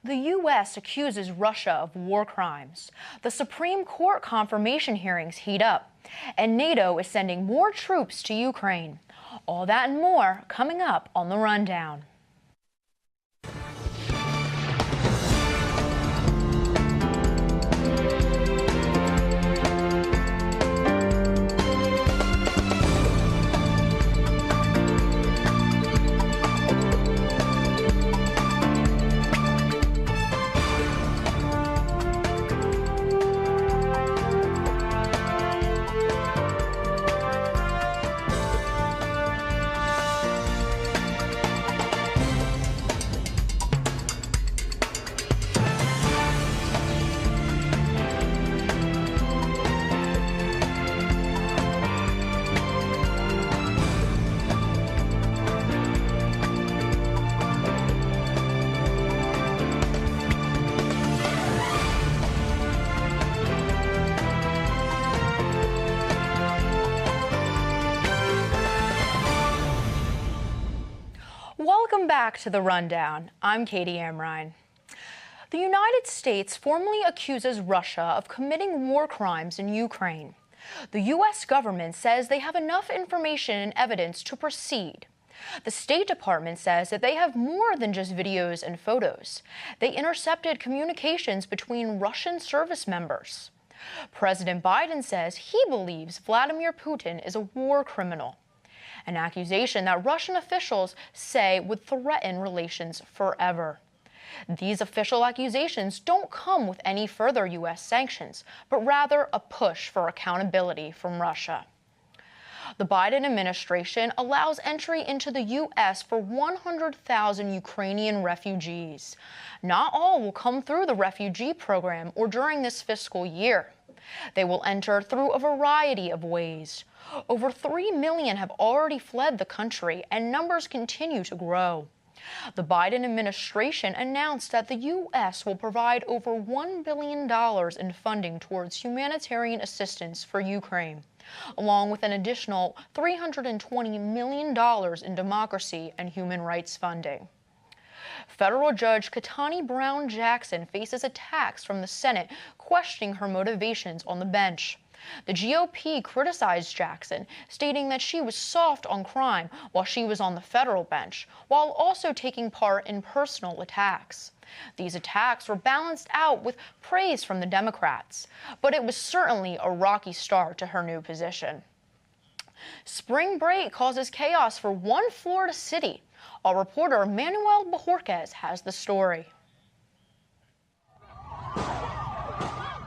The U.S. accuses Russia of war crimes. The Supreme Court confirmation hearings heat up, and NATO is sending more troops to Ukraine. All that and more coming up on The Rundown. Welcome back to The Rundown. I'm Katie Amrine. The United States formally accuses Russia of committing war crimes in Ukraine. The U.S. government says they have enough information and evidence to proceed. The State Department says that they have more than just videos and photos. They intercepted communications between Russian service members. President Biden says he believes Vladimir Putin is a war criminal, an accusation that Russian officials say would threaten relations forever. These official accusations don't come with any further U.S. sanctions, but rather a push for accountability from Russia. The Biden administration allows entry into the U.S. for 100,000 Ukrainian refugees. Not all will come through the refugee program or during this fiscal year. They will enter through a variety of ways. Over 3 million have already fled the country, and numbers continue to grow. The Biden administration announced that the U.S. will provide over $1 billion in funding towards humanitarian assistance for Ukraine, along with an additional $320 million in democracy and human rights funding. Federal Judge Ketanji Brown Jackson faces attacks from the Senate questioning her motivations on the bench. The GOP criticized Jackson, stating that she was soft on crime while she was on the federal bench, while also taking part in personal attacks. These attacks were balanced out with praise from the Democrats, but it was certainly a rocky start to her new position. Spring break causes chaos for one Florida city. Our reporter Manuel Bojorquez has the story.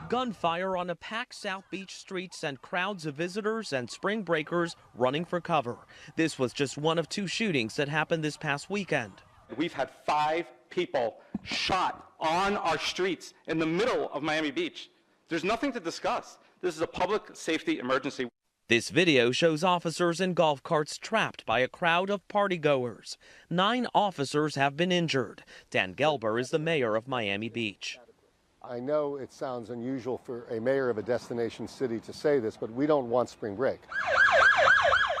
Gunfire on a packed South Beach street sent crowds of visitors and spring breakers running for cover. This was just one of 2 shootings that happened this past weekend. We've had 5 people shot on our streets in the middle of Miami Beach. There's nothing to discuss. This is a public safety emergency. This video shows officers in golf carts trapped by a crowd of partygoers. 9 officers have been injured. Dan Gelber is the mayor of Miami Beach. I know it sounds unusual for a mayor of a destination city to say this, but we don't want spring break.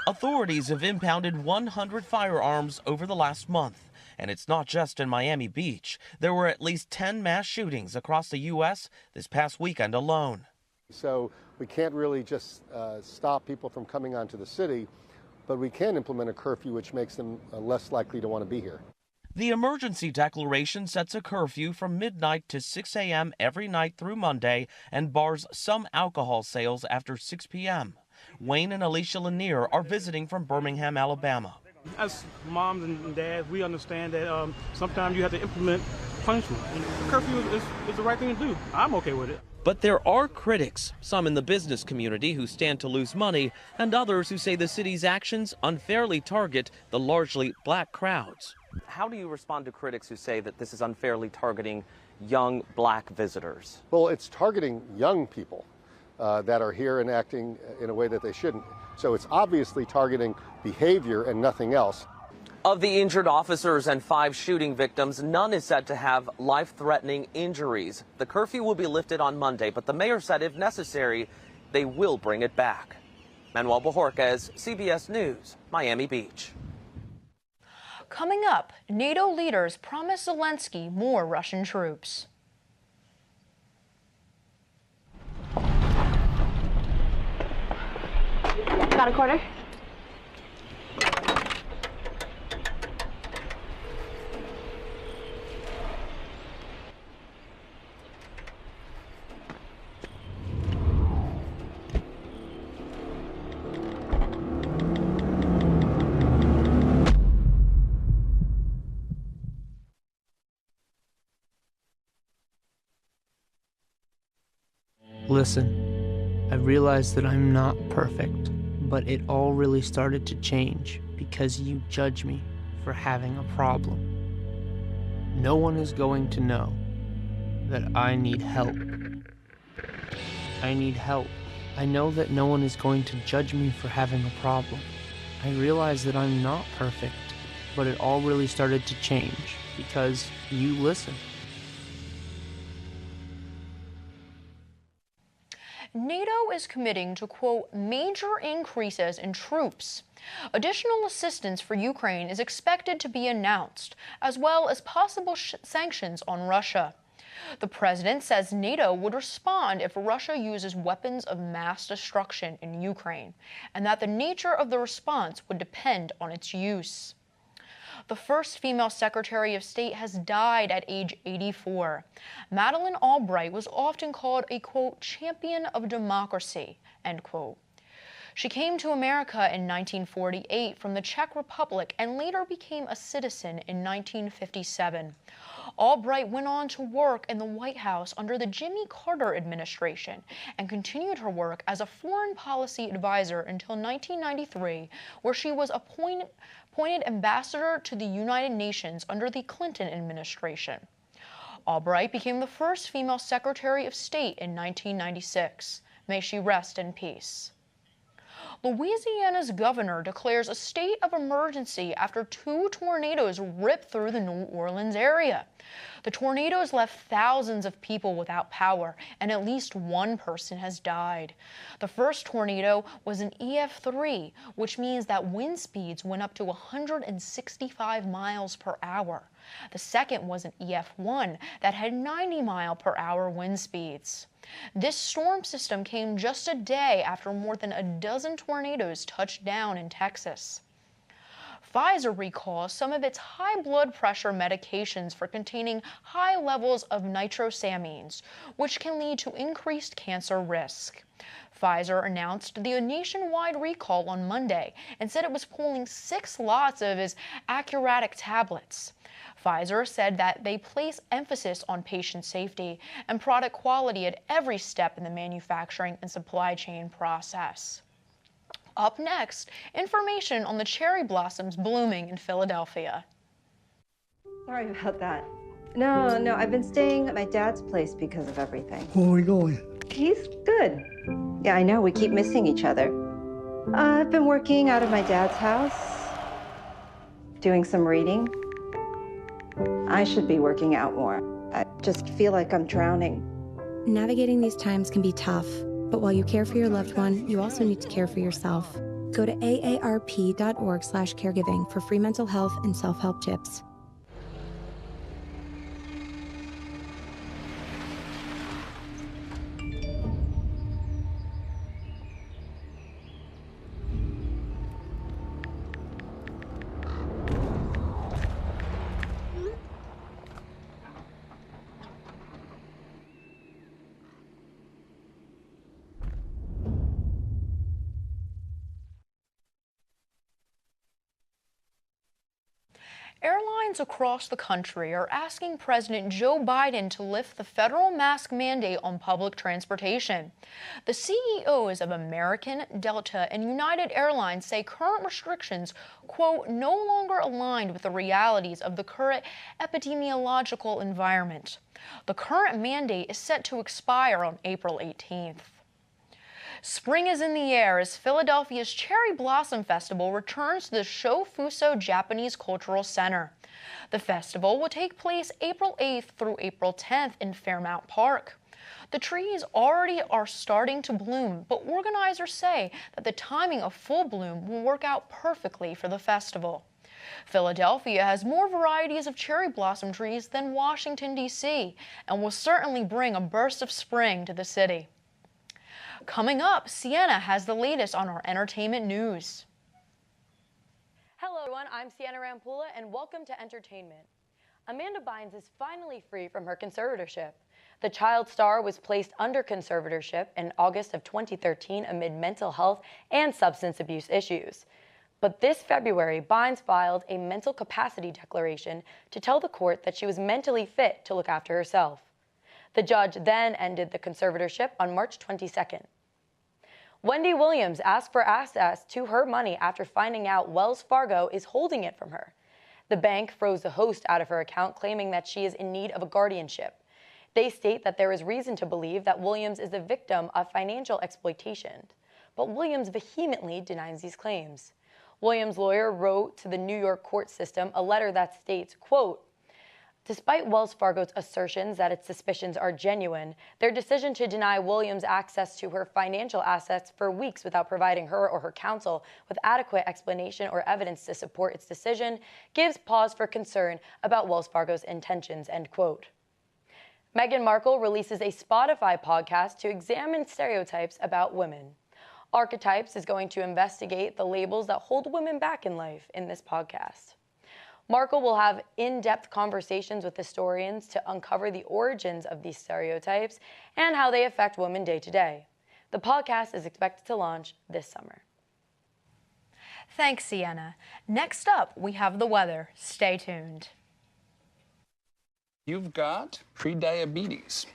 Authorities have impounded 100 firearms over the last month. And it's not just in Miami Beach. There were at least 10 mass shootings across the U.S. this past weekend alone. So we can't really just stop people from coming onto the city, but we can implement a curfew which makes them less likely to want to be here. The emergency declaration sets a curfew from midnight to 6 a.m. every night through Monday and bars some alcohol sales after 6 p.m. Wayne and Alicia Lanier are visiting from Birmingham, Alabama. As moms and dads, we understand that sometimes you have to implement punishment. And curfew is the right thing to do. I'm okay with it. But there are critics, some in the business community who stand to lose money, and others who say the city's actions unfairly target the largely black crowds. How do you respond to critics who say that this is unfairly targeting young black visitors? Well, it's targeting young people that are here and acting in a way that they shouldn't. So it's obviously targeting behavior and nothing else. Of the injured officers and 5 shooting victims, none is said to have life-threatening injuries. The curfew will be lifted on Monday, but the mayor said if necessary, they will bring it back. Manuel Bojorquez, CBS News, Miami Beach. Coming up, NATO leaders promise Zelensky more Russian troops. Got a quarter? Listen, I realize that I'm not perfect, but it all really started to change because you judge me for having a problem. No one is going to know that I need help. I need help. I know that no one is going to judge me for having a problem. I realize that I'm not perfect, but it all really started to change because you listen. NATO is committing to, quote, major increases in troops. Additional assistance for Ukraine is expected to be announced, as well as possible sanctions on Russia. The president says NATO would respond if Russia uses weapons of mass destruction in Ukraine, and that the nature of the response would depend on its use. The first female Secretary of State has died at age 84. Madeleine Albright was often called a, quote, champion of democracy, end quote. She came to America in 1948 from the Czech Republic and later became a citizen in 1957. Albright went on to work in the White House under the Jimmy Carter administration and continued her work as a foreign policy advisor until 1993, where she was appointed ambassador to the United Nations under the Clinton administration. Albright became the first female Secretary of State in 1996. May she rest in peace. Louisiana's governor declares a state of emergency after 2 tornadoes ripped through the New Orleans area. The tornadoes left thousands of people without power, and at least 1 person has died. The first tornado was an EF3, which means that wind speeds went up to 165 miles per hour. The second was an EF1 that had 90 mile per hour wind speeds. This storm system came just a day after more than a dozen tornadoes touched down in Texas. Pfizer recalls some of its high blood pressure medications for containing high levels of nitrosamines, which can lead to increased cancer risk. Pfizer announced the nationwide recall on Monday and said it was pulling 6 lots of its Accurate tablets. Pfizer said that they place emphasis on patient safety and product quality at every step in the manufacturing and supply chain process. Up next, information on the cherry blossoms blooming in Philadelphia. Sorry about that. No, I've been staying at my dad's place because of everything. Where are we going? He's good. Yeah, I know, we keep missing each other. I've been working out of my dad's house, doing some reading. I should be working out more. I just feel like I'm drowning. Navigating these times can be tough, but while you care for your loved one, you also need to care for yourself. Go to aarp.org/caregiving for free mental health and self-help tips. Airlines across the country are asking President Joe Biden to lift the federal mask mandate on public transportation. The CEOs of American, Delta, and United Airlines say current restrictions, quote, no longer aligned with the realities of the current epidemiological environment. The current mandate is set to expire on April 18th. Spring is in the air as Philadelphia's Cherry Blossom Festival returns to the Shofuso Japanese Cultural Center. The festival will take place April 8th through April 10th in Fairmount Park. The trees already are starting to bloom, but organizers say that the timing of full bloom will work out perfectly for the festival. Philadelphia has more varieties of cherry blossom trees than Washington, D.C., and will certainly bring a burst of spring to the city. Coming up, Sienna has the latest on our entertainment news. Hello everyone, I'm Sienna Rampula and welcome to Entertainment. Amanda Bynes is finally free from her conservatorship. The child star was placed under conservatorship in August of 2013 amid mental health and substance abuse issues. But this February, Bynes filed a mental capacity declaration to tell the court that she was mentally fit to look after herself. The judge then ended the conservatorship on March 22nd. Wendy Williams asked for access to her money after finding out Wells Fargo is holding it from her. The bank froze the host out of her account, claiming that she is in need of a guardianship. They state that there is reason to believe that Williams is a victim of financial exploitation, but Williams vehemently denies these claims. Williams' lawyer wrote to the New York court system a letter that states, quote, "Despite Wells Fargo's assertions that its suspicions are genuine, their decision to deny Williams access to her financial assets for weeks without providing her or her counsel with adequate explanation or evidence to support its decision gives pause for concern about Wells Fargo's intentions," end quote. Meghan Markle releases a Spotify podcast to examine stereotypes about women. Archetypes is going to investigate the labels that hold women back in life in this podcast. Markle will have in-depth conversations with historians to uncover the origins of these stereotypes and how they affect women day to day. The podcast is expected to launch this summer. Thanks, Sienna. Next up, we have the weather. Stay tuned. You've got pre-diabetes,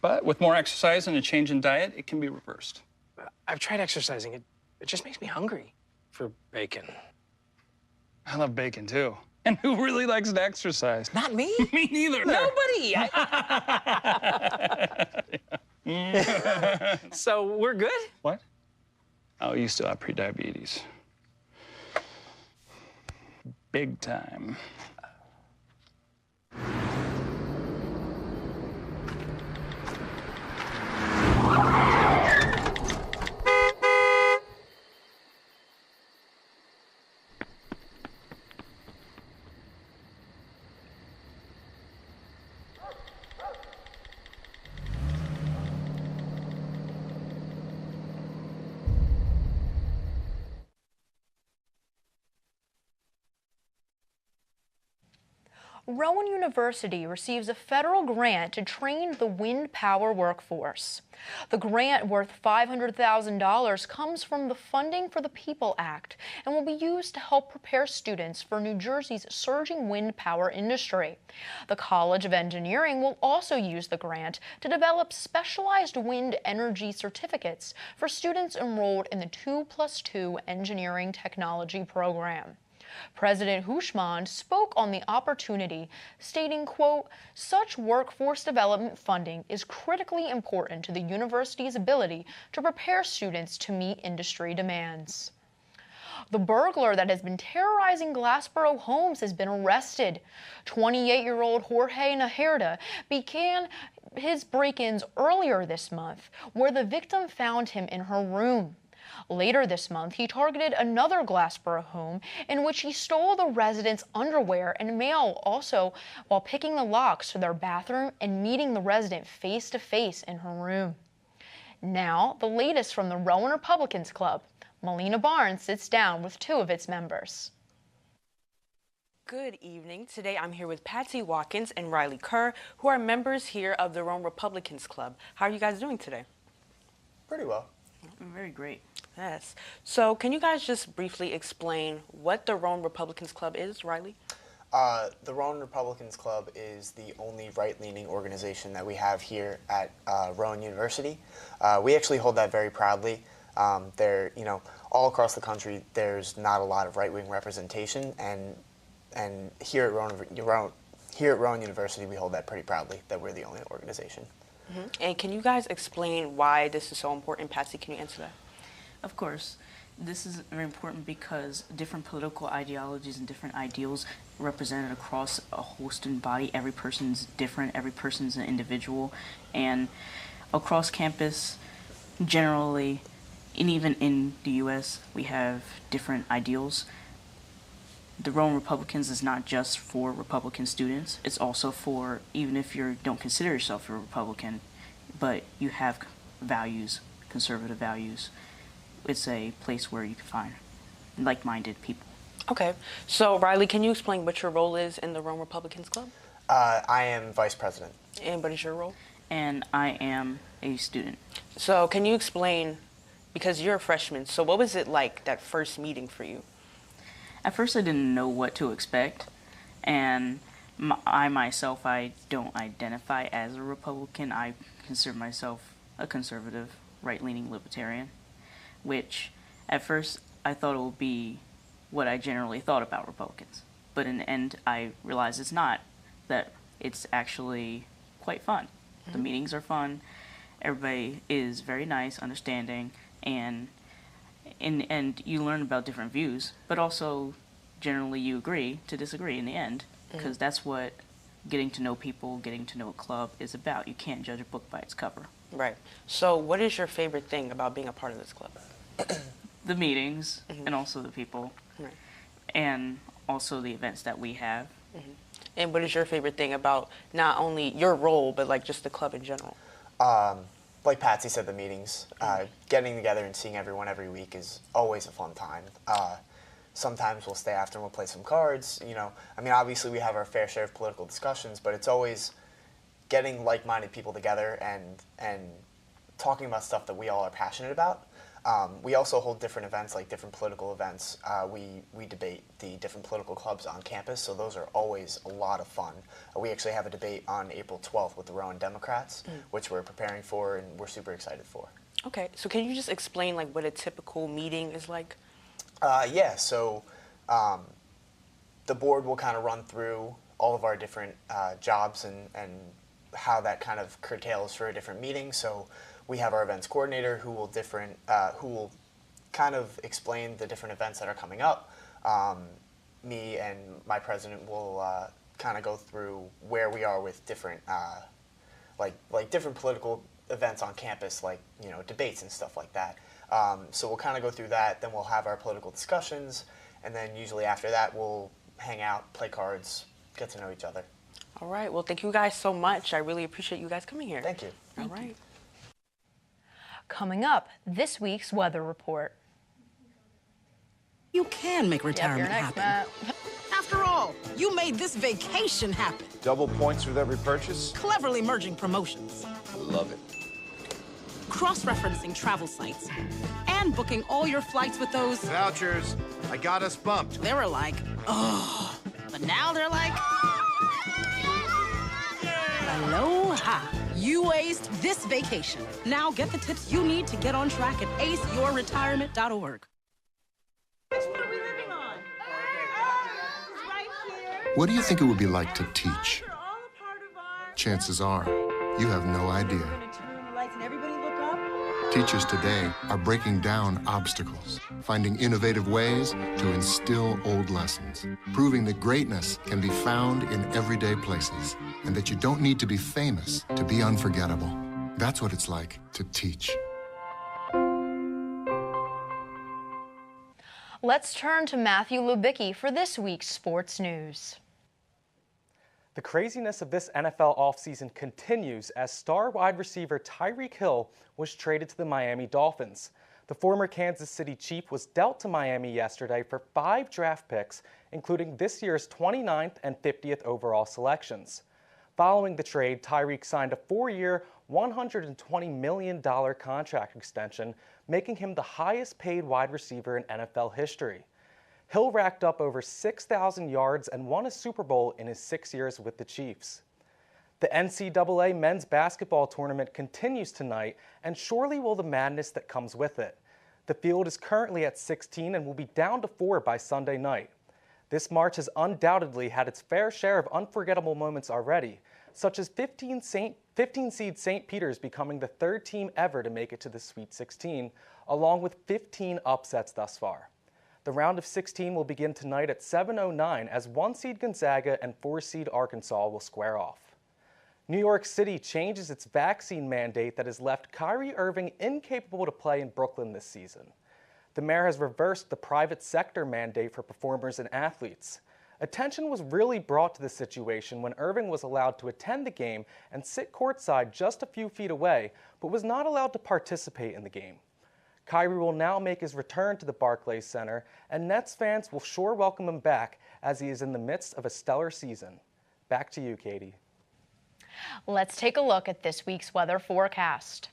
but with more exercise and a change in diet, it can be reversed. I've tried exercising. It just makes me hungry for bacon. I love bacon, too. And who really likes to exercise? Not me. Me neither. Nobody. So we're good? What? Oh, you still have pre-diabetes. Big time. Rowan University receives a federal grant to train the wind power workforce. The grant, worth $500,000, comes from the Funding for the People Act and will be used to help prepare students for New Jersey's surging wind power industry. The College of Engineering will also use the grant to develop specialized wind energy certificates for students enrolled in the 2+2 engineering technology program. President Hushmand spoke on the opportunity, stating, quote, "Such workforce development funding is critically important to the university's ability to prepare students to meet industry demands." The burglar that has been terrorizing Glassboro homes has been arrested. 28-year-old Jorge Najerda began his break-ins earlier this month, where the victim found him in her room. Later this month, he targeted another Glassboro home in which he stole the residents' underwear and mail, also while picking the locks to their bathroom and meeting the resident face-to-face in her room. Now, the latest from the Rowan Republicans Club. Melina Barnes sits down with two of its members. Good evening. Today I'm here with Patsy Watkins and Riley Kerr, who are members here of the Rowan Republicans Club. How are you guys doing today? Pretty well. Very great. Yes. So can you guys just briefly explain what the Rowan Republicans Club is, Riley? The Rowan Republicans Club is the only right-leaning organization that we have here at Rowan University. We actually hold that very proudly. All across the country, there's not a lot of right-wing representation, and here at Rowan University, we hold that pretty proudly, that we're the only organization. Mm-hmm. And can you guys explain why this is so important? Patsy, can you answer that? Of course. This is very important because different political ideologies and different ideals represented across a whole student body. Every person's different, every person's an individual, and across campus, generally, and even in the U.S., we have different ideals. the Rowan Republicans is not just for Republican students. It's also for, even if you don't consider yourself a Republican, but you have values, conservative values, it's a place where you can find like-minded people. Okay, so Riley, can you explain what your role is in the Rowan Republicans Club? I am vice president. And what is your role? And I am a student. So can you explain, because you're a freshman, so what was it like, that first meeting for you? At first I didn't know what to expect, and I myself, I don't identify as a Republican. I consider myself a conservative, right-leaning libertarian, which at first I thought it would be what I generally thought about Republicans. But in the end, I realized it's not, that it's actually quite fun. The meetings are fun, everybody is very nice, understanding, and you learn about different views, but also generally you agree to disagree in the end, because that's what getting to know people, getting to know a club is about. You can't judge a book by its cover. Right. So what is your favorite thing about being a part of this club? The meetings, and also the people, and also the events that we have. And what is your favorite thing about not only your role, but like just the club in general? Like Patsy said, the meetings. Getting together and seeing everyone every week is always a fun time. Sometimes we'll stay after and we'll play some cards. You know, I mean, obviously we have our fair share of political discussions, but it's always getting like-minded people together and talking about stuff that we all are passionate about. We also hold different events, like different political events. We debate the different political clubs on campus, so those are always a lot of fun. We actually have a debate on April 12th with the Rowan Democrats, which we're preparing for and we're super excited for. Okay, so can you just explain like what a typical meeting is like? Yeah, so the board will kind of run through all of our different jobs and how that kind of curtails for a different meeting. So we have our events coordinator who will kind of explain the different events that are coming up. Me and my president will kind of go through where we are with different like different political events on campus, like, you know, debates and stuff like that. So we'll kind of go through that, then we'll have our political discussions, and then usually after that we'll hang out, play cards, get to know each other. All right, well, thank you guys so much. I really appreciate you guys coming here. Thank you. All right. Coming up, this week's weather report. You can make retirement happen. Matt. After all, you made this vacation happen. Double points with every purchase? Cleverly merging promotions. Love it. Cross-referencing travel sites. And booking all your flights with those... Vouchers. I got us bumped. They were like, oh. But now they're like... Aloha. You aced this vacation. Now get the tips you need to get on track at aceyourretirement.org. What do you think it would be like to teach? Chances are, you have no idea. Teachers today are breaking down obstacles, finding innovative ways to instill old lessons, proving that greatness can be found in everyday places, and that you don't need to be famous to be unforgettable. That's what it's like to teach. Let's turn to Matthew Lubicki for this week's sports news. The craziness of this NFL offseason continues as star wide receiver Tyreek Hill was traded to the Miami Dolphins. The former Kansas City Chief was dealt to Miami yesterday for 5 draft picks, including this year's 29th and 50th overall selections. Following the trade, Tyreek signed a 4-year, $120 million contract extension, making him the highest paid wide receiver in NFL history. Hill racked up over 6,000 yards and won a Super Bowl in his 6 years with the Chiefs. The NCAA men's basketball tournament continues tonight, and surely will the madness that comes with it. The field is currently at 16 and will be down to 4 by Sunday night. This March has undoubtedly had its fair share of unforgettable moments already, such as 15 seed St. Peter's becoming the 3rd team ever to make it to the Sweet 16, along with 15 upsets thus far. The round of 16 will begin tonight at 7:09 as 1 seed Gonzaga and 4 seed Arkansas will square off. New York City changes its vaccine mandate that has left Kyrie Irving incapable to play in Brooklyn this season. The mayor has reversed the private sector mandate for performers and athletes. Attention was really brought to the situation when Irving was allowed to attend the game and sit courtside just a few feet away, but was not allowed to participate in the game. Kyrie will now make his return to the Barclays Center, and Nets fans will sure welcome him back as he is in the midst of a stellar season. Back to you, Katie. Let's take a look at this week's weather forecast.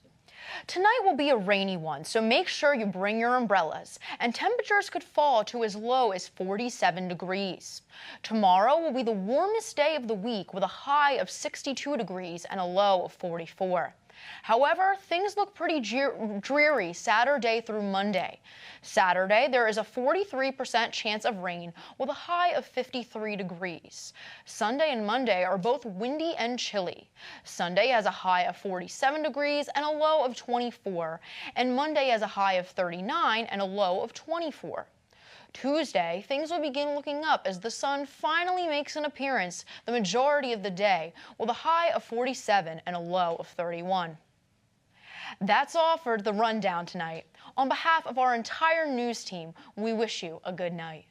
Tonight will be a rainy one, so make sure you bring your umbrellas, and temperatures could fall to as low as 47 degrees. Tomorrow will be the warmest day of the week with a high of 62 degrees and a low of 44. However, things look pretty dreary Saturday through Monday. Saturday, there is a 43% chance of rain with a high of 53 degrees. Sunday and Monday are both windy and chilly. Sunday has a high of 47 degrees and a low of 24, and Monday has a high of 39 and a low of 24. Tuesday, things will begin looking up as the sun finally makes an appearance the majority of the day with a high of 47 and a low of 31. That's all for the rundown tonight. On behalf of our entire news team, we wish you a good night.